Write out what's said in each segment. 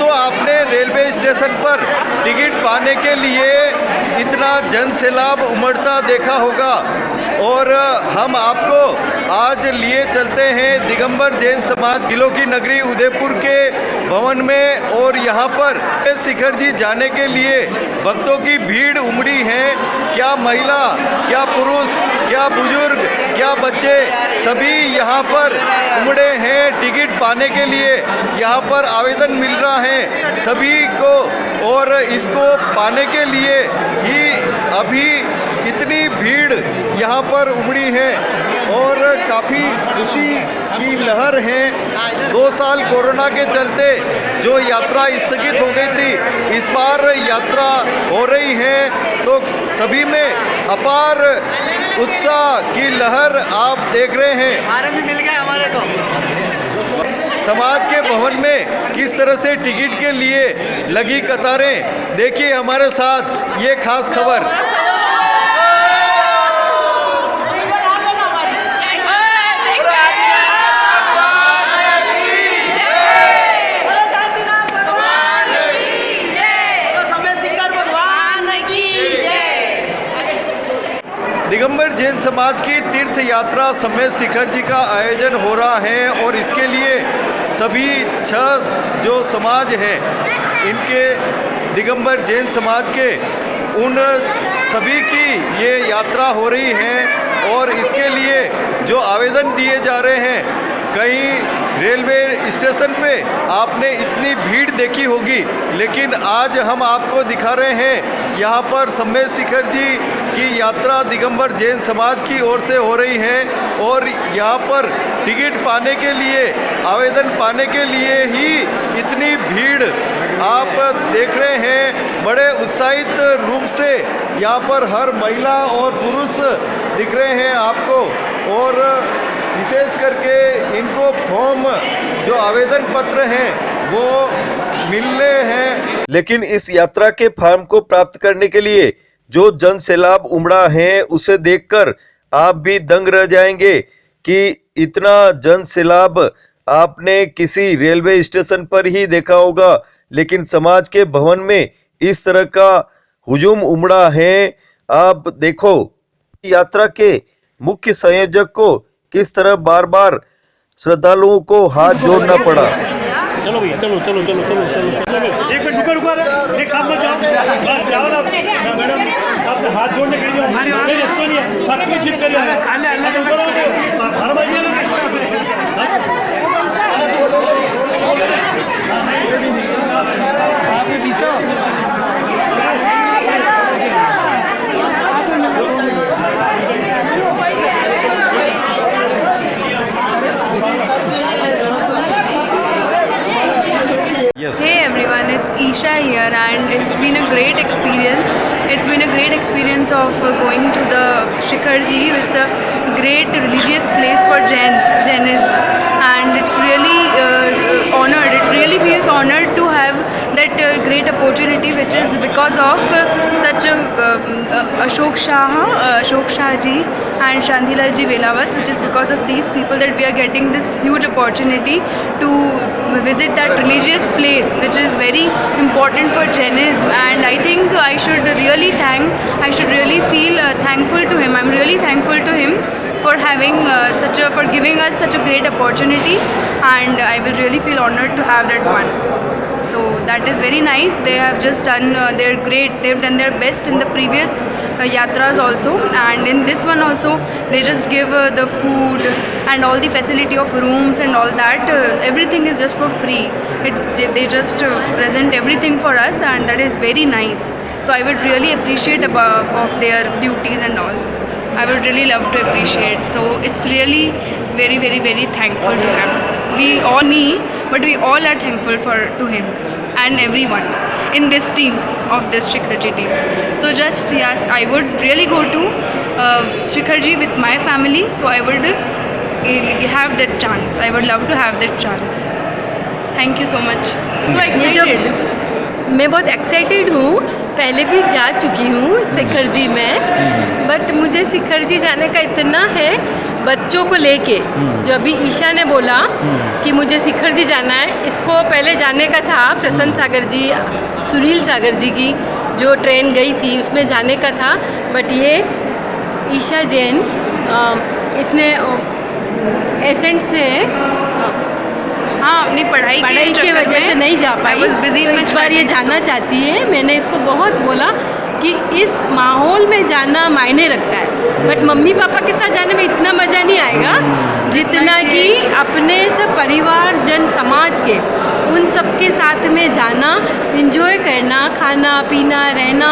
दोस्तों, आपने railway station पर टिकट पाने के लिए इतना जन सैलाब उमड़ता देखा होगा और हम आपको आज लिए चलते हैं दिगंबर जैन समाज किलो की नगरी उदयपुर के भवन में। और यहाँ पर शिखर जी जाने के लिए भक्तों की भीड़ उमड़ी है। क्या महिला, क्या पुरुष, क्या बुजुर्ग, क्या बच्चे, सभी यहाँ पर उमड़े हैं टिकट पाने के लिए। यहाँ पर आवेदन मिल रहा है सभी को और इसको पाने के लिए ही अभी इतनी भीड़ यहाँ पर उमड़ी है और काफ़ी खुशी की लहर है। 2 साल कोरोना के चलते जो यात्रा स्थगित हो गई थी, इस बार यात्रा हो रही है तो सभी में अपार उत्साह की लहर आप देख रहे हैं। हमारे भी मिल गए हमारे को। समाज के भवन में किस तरह से टिकट के लिए लगी कतारें, देखिए हमारे साथ ये खास खबर। दिगंबर जैन समाज की तीर्थ यात्रा समेत शिखर जी का आयोजन हो रहा है और इसके लिए सभी 6 जो समाज हैं इनके दिगंबर जैन समाज के उन सभी की ये यात्रा हो रही है और इसके लिए जो आवेदन दिए जा रहे हैं, कहीं रेलवे स्टेशन पे आपने इतनी भीड़ देखी होगी, लेकिन आज हम आपको दिखा रहे हैं यहाँ पर समेत शिखर जी की यात्रा दिगंबर जैन समाज की ओर से हो रही है और यहाँ पर टिकट पाने के लिए, आवेदन पाने के लिए ही इतनी भीड़ आप देख रहे हैं। बड़े उत्साहित रूप से यहाँ पर हर महिला और पुरुष दिख रहे हैं आपको और विशेष करके इनको फॉर्म जो आवेदन पत्र हैं वो मिलने हैं। लेकिन इस यात्रा के फॉर्म को प्राप्त करने के लिए जो जन सैलाब उमड़ा है उसे देखकर आप भी दंग रह जाएंगे कि इतना जन सैलाब आपने किसी रेलवे स्टेशन पर ही देखा होगा, लेकिन समाज के भवन में इस तरह का हुजूम उमड़ा है। आप देखो यात्रा के मुख्य संयोजक को किस तरह बार बार श्रद्धालुओं को हाथ जोड़ना पड़ा। चलो भैया, चलो चलो चलो चलो चलो, एक मिनट रुको रुको, एक साथ में जाओ, बस जाओ ना मैडम, आप हाथ जोड़ने के लिए मेरी एस्टोनिया आप क्यों जिद कर रहे हैं? तो ऊपर आओ, बाहर आइए ना। आप भी Yes. Hey everyone, it's Isha here and it's been a great experience. It's been a great experience of going to the Shikhar Ji. It's a great religious place for Jainism and it's really honored. It really feels honored to have that great opportunity, which is because of such Ashok Shah Ji and Shantilal Ji Velawat, which is because of these people that we are getting this huge opportunity to visit that religious place, which is very important for Jainism. And I think I should really feel thankful to him. I'm really thankful to him for having for giving us such a great opportunity, and I will really feel honored to have that one. So that is very nice. They have just done they've done their best in the previous yatras also, and in this one also they just give the food and all the facility of rooms and all that. Everything is just for free. They just present everything for us, and that is very nice. So I would really appreciate of their duties and all. I would really love to appreciate. So it's really very very very thankful to him. We all are thankful to him and everyone in this team of this Shikhar Ji team. So just yes, I would really go to Shikhar Ji with my family. So I would have that chance. I would love to have that chance. Thank you so much. So excited. मैं बहुत excited हूँ, पहले भी जा चुकी हूँ शिखर जी में, but मुझे शिखर जी जाने का इतना है बच्चों को लेके, जो अभी ईशा ने बोला कि मुझे शिखर जी जाना है, इसको पहले जाने का था प्रसन्न सागर जी, सुनील सागर जी की जो ट्रेन गई थी उसमें जाने का था, बट ये ईशा जैन इसने एसेंट से हाँ अपनी पढ़ाई की वजह से नहीं जा पाई, तो इस बार ये जाना चाहती है। मैंने इसको बहुत बोला कि इस माहौल में जाना मायने रखता है, बट मम्मी पापा के साथ जाने में इतना मज़ा नहीं आएगा जितना कि अपने सब परिवार जन समाज के उन सब के साथ में जाना, एंजॉय करना, खाना पीना रहना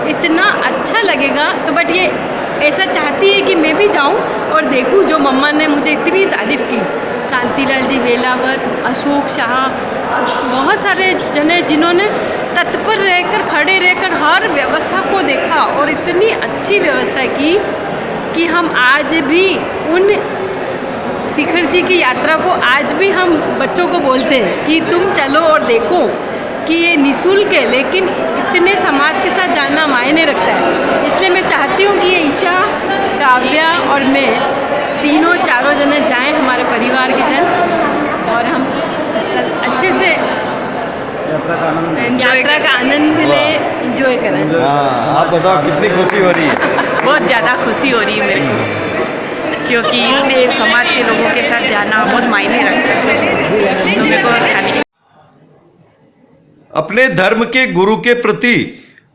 इतना अच्छा लगेगा। तो बट ये ऐसा चाहती है कि मैं भी जाऊं और देखूं, जो मम्मा ने मुझे इतनी तारीफ़ की, शांतिलाल जी वेलावत, अशोक शाह, बहुत सारे जने जिन्होंने तत्पर रहकर खड़े रहकर हर व्यवस्था को देखा और इतनी अच्छी व्यवस्था की कि हम आज भी उन शिखर जी की यात्रा को आज भी हम बच्चों को बोलते हैं कि तुम चलो और देखो कि ये निःशुल्क है, लेकिन इतने समाज के साथ जाना मायने रखता है। इसलिए मैं चाहती हूँ कि ये ईशा, काव्या और मैं तीनों चारों जने जाएं, हमारे परिवार के जन, और हम अच्छे से यात्रा का आनंद ले, एंजॉय करें। हाँ, आप बताओ कितनी खुशी हो रही है? बहुत ज़्यादा खुशी हो रही है मेरे को, क्योंकि इतने समाज के लोगों के साथ जाना बहुत मायने रखता है, तो मेरे को जाने की। अपने धर्म के गुरु के प्रति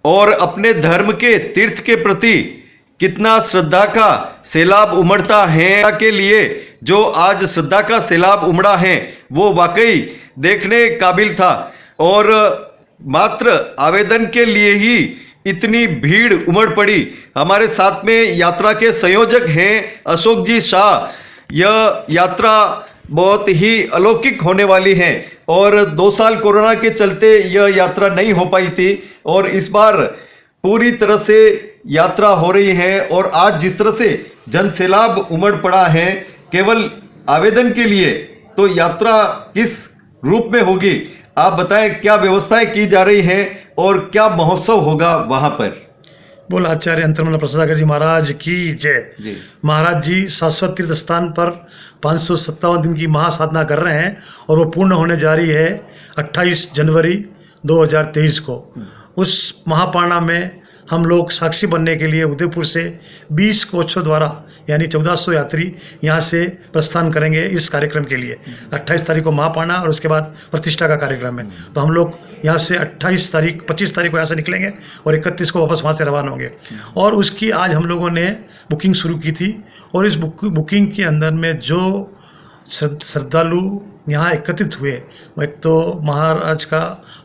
और अपने धर्म के तीर्थ के प्रति कितना श्रद्धा का सैलाब उमड़ता है, के लिए जो आज श्रद्धा का सैलाब उमड़ा है वो वाकई देखने काबिल था। और मात्र आवेदन के लिए ही इतनी भीड़ उमड़ पड़ी। हमारे साथ में यात्रा के संयोजक हैं अशोक जी शाह। यह यात्रा बहुत ही अलौकिक होने वाली है और 2 साल कोरोना के चलते यह यात्रा नहीं हो पाई थी और इस बार पूरी तरह से यात्रा हो रही है। और आज जिस तरह से जन सैलाब उमड़ पड़ा है केवल आवेदन के लिए, तो यात्रा किस रूप में होगी आप बताएं, क्या व्यवस्थाएं की जा रही हैं और क्या महोत्सव होगा वहां पर? बोल आचार्य अंतरमल प्रसाद सागर जी महाराज की जय। महाराज जी शाश्वत तीर्थ स्थान पर 557 दिन की महासाधना कर रहे हैं और वो पूर्ण होने जा रही है 28 जनवरी 2023 को। उस महापाणा में हम लोग साक्षी बनने के लिए उदयपुर से 20 कोचों द्वारा यानी 1400 यात्री यहाँ से प्रस्थान करेंगे इस कार्यक्रम के लिए। 28 तारीख को महापाणा और उसके बाद प्रतिष्ठा का कार्यक्रम है। तो हम लोग यहाँ से 25 तारीख को यहाँ से निकलेंगे और 31 को वापस वहाँ से रवाना होंगे। और उसकी आज हम लोगों ने बुकिंग शुरू की थी और इस बुकिंग के अंदर में जो श्रद्धालु यहाँ एकत्रित हुए, एक तो महाराज का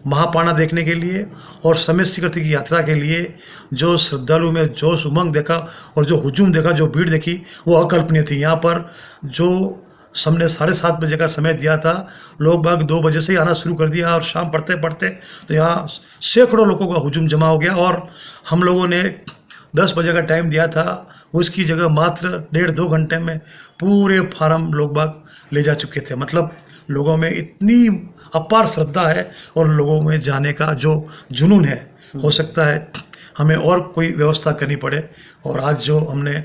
महापाणा देखने के लिए और समेत शिखर की यात्रा के लिए जो श्रद्धालु में जोश उमंग देखा और जो हुजूम देखा, जो भीड़ देखी, वो अकल्पनीय थी। यहाँ पर जो हमने 7:30 बजे का समय दिया था, लोग बाग 2 बजे से ही आना शुरू कर दिया और शाम पढ़ते पढ़ते तो यहाँ सैकड़ों लोगों का हुजूम जमा हो गया। और हम लोगों ने 10 बजे का टाइम दिया था, उसकी जगह मात्र 1.5-2 घंटे में पूरे फार्म लोग बाग ले जा चुके थे। मतलब लोगों में इतनी अपार श्रद्धा है और लोगों में जाने का जो जुनून है, हो सकता है हमें और कोई व्यवस्था करनी पड़े। और आज जो हमने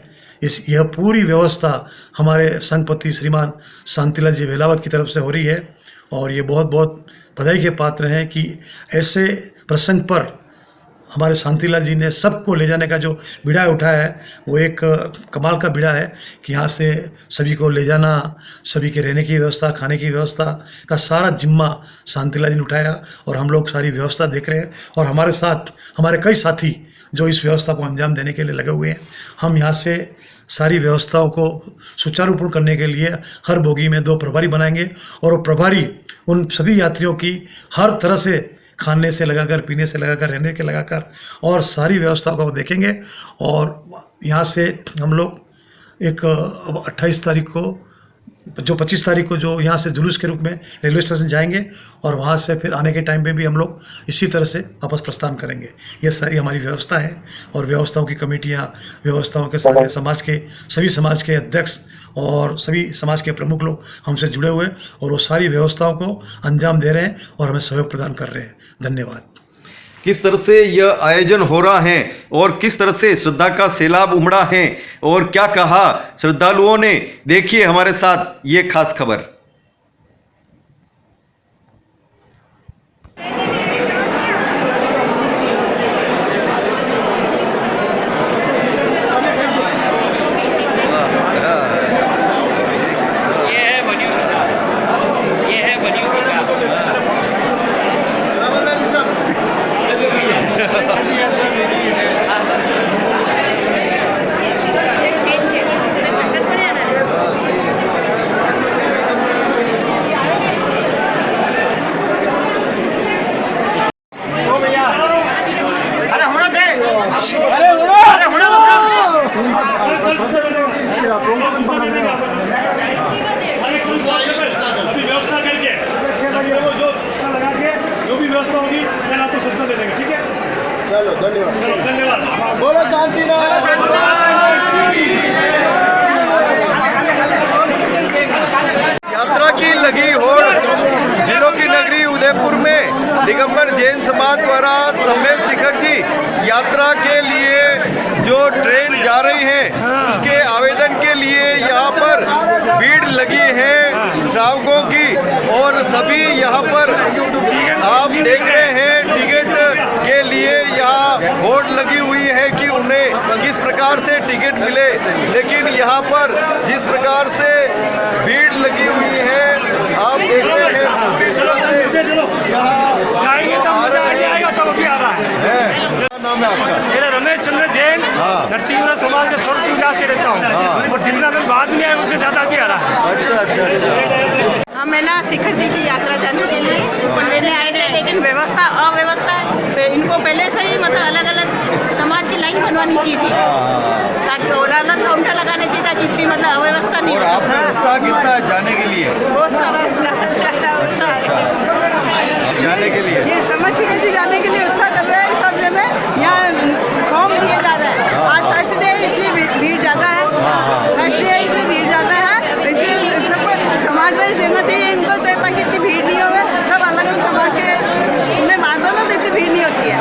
यह पूरी व्यवस्था हमारे संघपति श्रीमान शांतिलाल जी वेलावत की तरफ से हो रही है और ये बहुत बहुत बधाई के पात्र हैं कि ऐसे प्रसंग पर हमारे शांतिलाल जी ने सबको ले जाने का जो बीड़ा उठाया है वो एक कमाल का बीड़ा है कि यहाँ से सभी को ले जाना, सभी के रहने की व्यवस्था, खाने की व्यवस्था का सारा जिम्मा शांतिलाल जी ने उठाया और हम लोग सारी व्यवस्था देख रहे हैं। और हमारे साथ हमारे कई साथी जो इस व्यवस्था को अंजाम देने के लिए लगे हुए हैं। हम यहाँ से सारी व्यवस्थाओं को सुचारूपूर्ण करने के लिए हर बोगी में 2 प्रभारी बनाएंगे और वो प्रभारी उन सभी यात्रियों की हर तरह से खाने से लगाकर, पीने से लगाकर, रहने के लगाकर और सारी व्यवस्थाओं को देखेंगे। और यहाँ से हम लोग एक 28 तारीख को जो 25 तारीख को जो यहाँ से जुलूस के रूप में रेलवे स्टेशन जाएंगे और वहाँ से फिर आने के टाइम पे भी हम लोग इसी तरह से वापस प्रस्थान करेंगे। ये सारी हमारी व्यवस्था है और व्यवस्थाओं की कमेटियाँ, व्यवस्थाओं के सारे समाज के सभी समाज के अध्यक्ष और सभी समाज के प्रमुख लोग हमसे जुड़े हुए और वो सारी व्यवस्थाओं को अंजाम दे रहे हैं और हमें सहयोग प्रदान कर रहे हैं। धन्यवाद। किस तरह से यह आयोजन हो रहा है और किस तरह से श्रद्धा का सैलाब उमड़ा है और क्या कहा श्रद्धालुओं ने, देखिए हमारे साथ ये खास खबर। अभी व्यवस्था करके लगा के जो भी व्यवस्था होगी कल आपको सत्ता दे देंगे, ठीक है? चलो धन्यवाद। चलो धन्यवाद। बोलो शांति यात्रा की लगी होड़ जिलों की नगरी उदयपुर में दिगंबर जैन समाज द्वारा समेत शिखर जी यात्रा के लिए जो ट्रेन जा रही है उसके आवेदन के लिए यहाँ पर भीड़ लगी है श्रावकों की और सभी यहाँ पर आप देख रहे हैं टिकट के लिए यहाँ होड़ लगी हुई है कि उन्हें किस प्रकार से टिकट मिले, लेकिन यहाँ पर जिस प्रकार से भीड़ लगी हुई है आप देख रहे हैं पूरी तरह से क्या नाम है आपका? मेरा रमेश चंद्र जैन नरसिंहपुरा समाज के स्वर्ग विलास से रहता हूँ और जितना लोग बाद में आए उससे ज़्यादा भी आ रहा है। अच्छा अच्छा अच्छा। हम है ना शिखर जी की यात्रा जाने के लिए कूपन लेने आए थे, लेकिन व्यवस्था अव्यवस्था इनको पहले से ही मतलब अलग अलग समाज की लाइन बनवानी चाहिए थी ताकि और अलग काउंटर लगाने चाहिए ताकि इतनी मतलब अव्यवस्था नहीं और हो। आपका उत्साह कितना है जाने के लिए? बहुत सारा अच्छा अच्छा जाने के लिए ये समझ शिखर जी जाने के लिए उत्साह कर रहे हैं सब जने। यहाँ फॉर्म दिए जा रहे हैं, आज फर्स्ट डे इसलिए भीड़ ज़्यादा है, फर्स्ट डे इसलिए भीड़ ज़्यादा है, इसलिए सबको समाज वाइज देना चाहिए इनको ताकि इतनी भीड़ नहीं हो। सब अलग अलग समाज के में बात हो ना तो इतनी भीड़ नहीं होती है,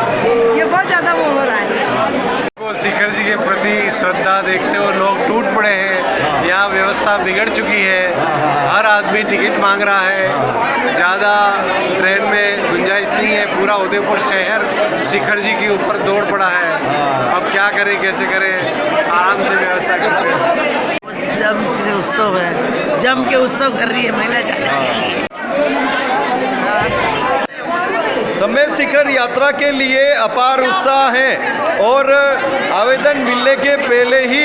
ये बहुत ज़्यादा वो हो रहा है। शिखर जी के प्रति श्रद्धा देखते हुए लोग टूट पड़े हैं। यहाँ व्यवस्था बिगड़ चुकी है, हर आदमी टिकट मांग रहा है, ज़्यादा ट्रेन में गुंजाइश नहीं है। पूरा उदयपुर शहर शिखर जी के ऊपर दौड़ पड़ा है। अब क्या करें कैसे करें, आराम से व्यवस्था करते हैं। जम से उत्सव है, जम के उत्सव कर रही है महिला जाने के लिए। समेत शिखर यात्रा के लिए अपार उत्साह है और आवेदन मिलने के पहले ही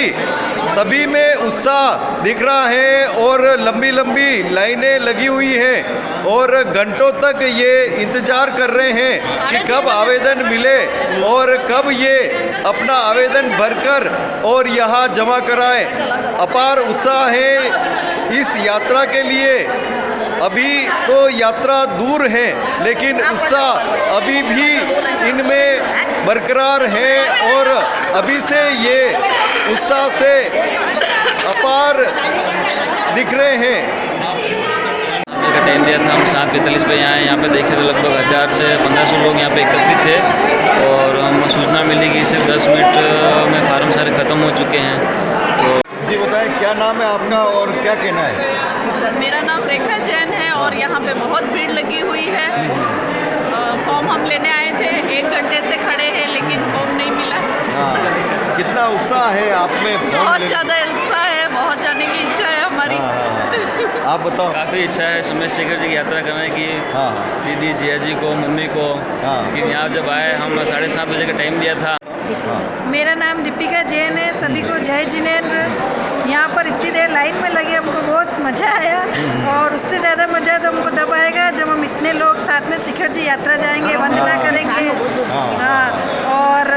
सभी में उत्साह दिख रहा है और लंबी लंबी लाइनें लगी हुई हैं और घंटों तक ये इंतज़ार कर रहे हैं कि कब आवेदन मिले और कब ये अपना आवेदन भरकर और यहाँ जमा कराएं। अपार उत्साह है इस यात्रा के लिए। अभी तो यात्रा दूर है लेकिन उत्साह अभी भी इनमें बरकरार है और अभी से ये उत्साह से अपार दिख रहे हैं। का टाइम दिया था, हम 7:45 पे यहाँ पे देखे तो लगभग 1000 से 1500 लोग यहाँ पे एकत्रित थे और हम सूचना मिली कि सिर्फ 10 मिनट में फार्म सारे ख़त्म हो चुके हैं। तो जी बताएं क्या नाम है आपका और क्या कहना है? मेरा नाम रेखा जैन है और यहाँ पे बहुत भीड़ लगी हुई है। फॉर्म हम लेने आए थे, 1 घंटे से खड़े हैं लेकिन फॉर्म नहीं मिला। कितना उत्साह है आप में? बहुत ज़्यादा उत्साह है, बहुत जाने की इच्छा है हमारी। आप बताओ। काफ़ी इच्छा है समेत शिखर जी की यात्रा करने की, दीदी जिया जी को, मम्मी को। लेकिन यहाँ जब आए हम 7:30 बजे का टाइम दिया था। मेरा नाम दीपिका जैन है, सभी को जय जिनेन्द्र। यहाँ पर इतनी देर लाइन में लगे, हमको बहुत मज़ा आया और उससे ज़्यादा मज़ा तो हमको तब आएगा जब हम इतने लोग साथ में शिखर जी यात्रा जाएंगे, वंदना करेंगे। हाँ, और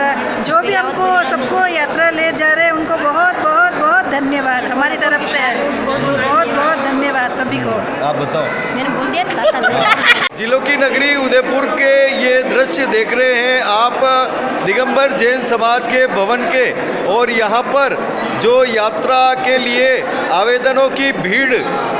जो भी हमको सबको यात्रा ले जा रहे हैं उनको बहुत बहुत बहुत धन्यवाद हमारी तरफ से। बहुत बहुत धन्यवाद सभी को। आप बताओ। मैंने बोल दिया। जिलों की नगरी उदयपुर के ये दृश्य देख रहे हैं आप दिगंबर जैन समाज के भवन के और यहाँ पर जो यात्रा के लिए आवेदनों की भीड़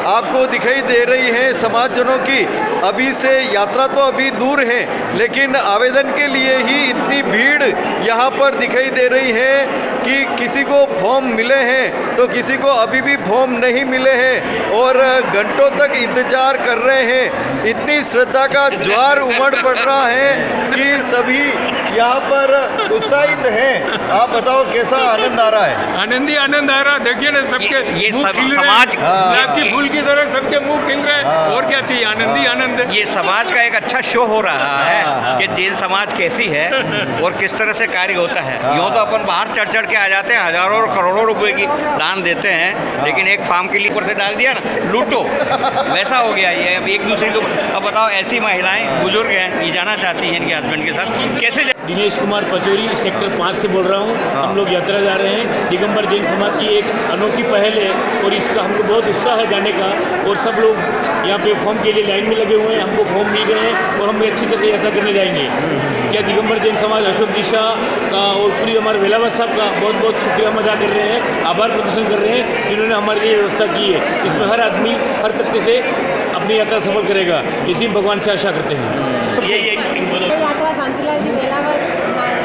आपको दिखाई दे रही है समाजजनों की, अभी से यात्रा तो अभी दूर है लेकिन आवेदन के लिए ही इतनी भीड़ यहाँ पर दिखाई दे रही है कि किसी को फॉर्म मिले हैं तो किसी को अभी भी फॉर्म नहीं मिले हैं और घंटों तक इंतजार कर रहे हैं। इतनी श्रद्धा का ज्वार उमड़ पड़ रहा है कि सभी यहाँ पर उत्साहित हैं। आप बताओ कैसा आनंद आ रहा है? आनंद ही आनंद आ रहा। देखिए ना सबके ये मुंह खिल रहे समाज हैं। गुलाब की फूल की तरह सबके मुंह खिल रहे हैं। और क्या चाहिए? आनंद ही आनंद है। ये समाज का एक अच्छा शो हो रहा है कि जैन समाज कैसी है और किस तरह से कार्य होता है। यूँ तो अपन बाहर चढ़ चढ़ के आ जाते हैं, हजारों और करोड़ों रुपए की दान देते हैं, लेकिन एक फार्म के लिए ऊपर से डाल दिया ना, लूटो, वैसा हो गया ये। अब एक दूसरे को अब बताओ, ऐसी महिलाएं बुजुर्ग हैं, ये जाना चाहती हैं इनके हस्बैंड के साथ, कैसे? दिनेश कुमार पचौरी सेक्टर 5 से बोल रहा हूँ। हम लोग यात्रा जा रहे हैं। दिगंबर जैन समाज की एक अनोखी पहल है और इसका हमको बहुत उत्साह है जाने का। और सब लोग यहाँ पे फॉर्म के लिए लाइन में लगे हुए हैं, हमको फॉर्म मिल गए हैं और हम अच्छी तरह से यात्रा करने जाएंगे। क्या दिगंबर जैन समाज अशोक दिशा का और पूरी हमारे वेलावत साहब का बहुत बहुत शुक्रिया हम अदा कर रहे हैं, आभार प्रदर्शन कर रहे हैं जिन्होंने हमारे लिए व्यवस्था की है। इसमें हर आदमी हर तरीके से अपनी यात्रा सफल करेगा, इसी भगवान से आशा करते हैं। ये यात्रा शांतिलाल जी वेलावत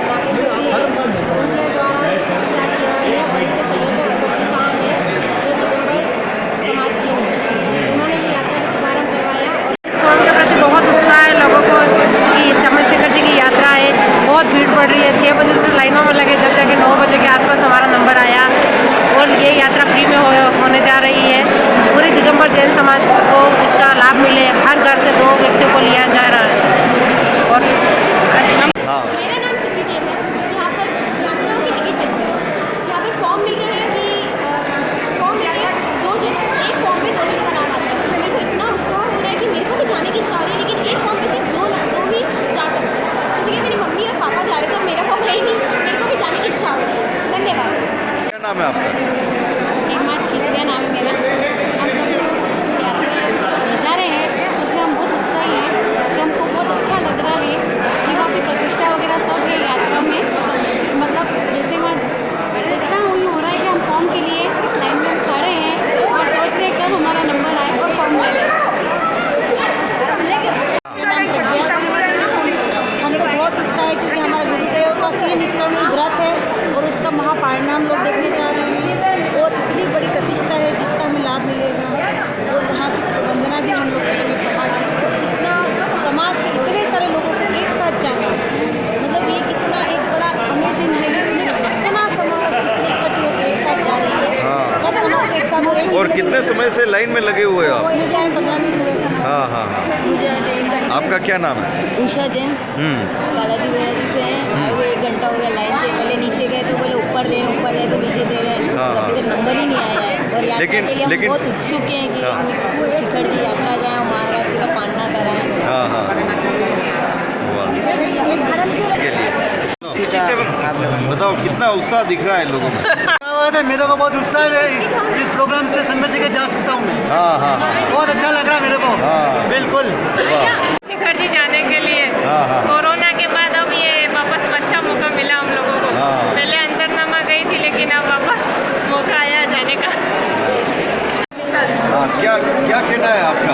नागेंद्र जी है, उनके द्वारा स्टार्ट किया है और इसके संयोजक अशोक जी साहब हैं जो दिगंबर समाज के हैं। उन्होंने ये यात्रा का शुभारम्भ करवाया। इस फॉर्म के प्रति बहुत उत्साह है लोगों को कि समय शेखर जी की यात्रा है। बहुत भीड़ पड़ रही है, 6 बजे से लाइनों में लगे, जब जाके 9 बजे के आसपास हमारा नंबर आया और ये यात्रा फ्री में होने जा रही है। पूरी दिगंबर जैन समाज को इसका लाभ मिले। हर घर से 2 व्यक्तियों को लिया जा रहा है। और मेरा नाम सिद्धि जैन है। यहाँ पर यात्राओं की टिकट मिलती है। यहाँ पर फॉर्म मिल रहे हैं कि फॉर्म मिल रहे हैं 2 जनों, एक फॉर्म में 2 जनों का नाम आता है। मेरे को इतना उत्साह हो रहा है कि मेरे को भी जाने की इच्छा हो रही है, लेकिन एक फॉर्म में सिर्फ 2 ही जा सकते हैं। जैसे कि मेरी मम्मी और पापा जा रहे थे, तो मेरा फॉर्म है ही नहीं, मेरे को भी जाने की इच्छा हो रही है। धन्यवाद। क्या नाम है आपका? हेमा छित्रिया नाम है मेरा। हम सब लोग जो यात्रा जा रहे हैं उसमें हम बहुत उत्साही हैं कि हमको बहुत अच्छा लग रहा है कि वहाँ पे प्रतिष्ठा वगैरह सब है यात्रा में। मतलब जैसे वहाँ इतना हो रहा है कि हम फॉर्म के लिए इस लाइन में हम खड़े हैं और सोच रहे हैं कब हमारा नंबर आए और फॉर्म ले लें। हमको बहुत उत्साह है क्योंकि हमारा गुरुदेव का 3 निष्कर्म व्रत है और उसका महापरिणाम लोग देखने जा रहे हैं और इतनी बड़ी प्रतिष्ठा है जिसका हमें लाभ मिलेगा और वहाँ की वंदना भी हम लोग करेंगे। पहाड़ की इतना समाज के इतने सारे लोगों को एक साथ जाना, मतलब ये कितना एक बड़ा अमेजिंग है कि इतना समाज इतने इकट्ठे होकर एक साथ जा रही है। सब समाज एक साथ हो रही है। और कितने समय से लाइन में लगे हुए हो आप? मुझे 15 मिनट हुए सर। हाँ। मुझे 1 घंटा। आपका क्या नाम है? उषा जैन बालाजी वेराजी से आए हुए 1 घंटा हो गया लाइन से। पहले नीचे गए तो बोले ऊपर दे रहे तो नीचे दे रहे हैं और अभी तक नंबर ही नहीं आया है। और यात्रा के लिए हम बहुत उत्सुक हैं कि शिखर जी यात्रा जाए और महाराज जी का पालना कराएं। बताओ कितना उत्साह दिख रहा है लोगों में? मेरे को बहुत उत्साह है इस प्रोग्राम से समय से जा सकता हूँ मैं। हाँ। बहुत अच्छा लग रहा है मेरे को। बिल्कुल। शेखर जी जाने के लिए कोरोना के बाद अब ये वापस अच्छा मौका मिला हम लोगों को। पहले अंतरनामा गई थी लेकिन अब वापस मौका आया जाने का। क्या कहना है आपका?